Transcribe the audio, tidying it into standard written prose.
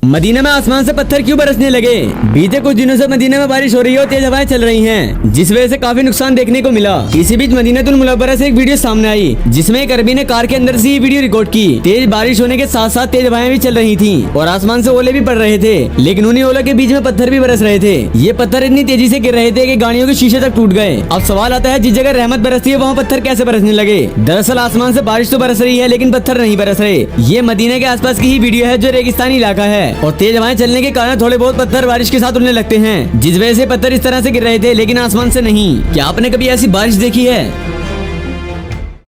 Medina में आसमान से पत्थर क्यों बरसने लगे? बीते कुछ दिनों से मदीना में बारिश हो रही है और तेज हवाएं चल रही हैं, जिस वजह से काफी नुकसान देखने को मिला। इसी बीच मदीनातुल मुनव्वरा से एक वीडियो सामने आई, जिसमें एक अरबी ने कार के अंदर से ये वीडियो रिकॉर्ड की। तेज बारिश होने के साथ साथ तेज हवाएं भी चल रही थी और आसमान से ओले भी पड़ रहे थे, लेकिन उन्हीं ओलों के बीच में पत्थर भी बरस रहे थे। ये पत्थर इतनी तेजी से गिर रहे थे कि गाड़ियों के शीशे तक टूट गए। अब सवाल आता है, जिस जगह रहमत बरसती है वहाँ पत्थर कैसे बरसने लगे? दरअसल आसमान से बारिश तो बरस रही है, लेकिन पत्थर नहीं बरस रहे। ये मदीना के आसपास की ही वीडियो है, जो रेगिस्तानी इलाका है और तेज हवाएं चलने के कारण थोड़े बहुत पत्थर बारिश के साथ उड़ने लगते हैं, जिस वजह से पत्थर इस तरह से गिर रहे थे, लेकिन आसमान से नहीं। क्या आपने कभी ऐसी बारिश देखी है?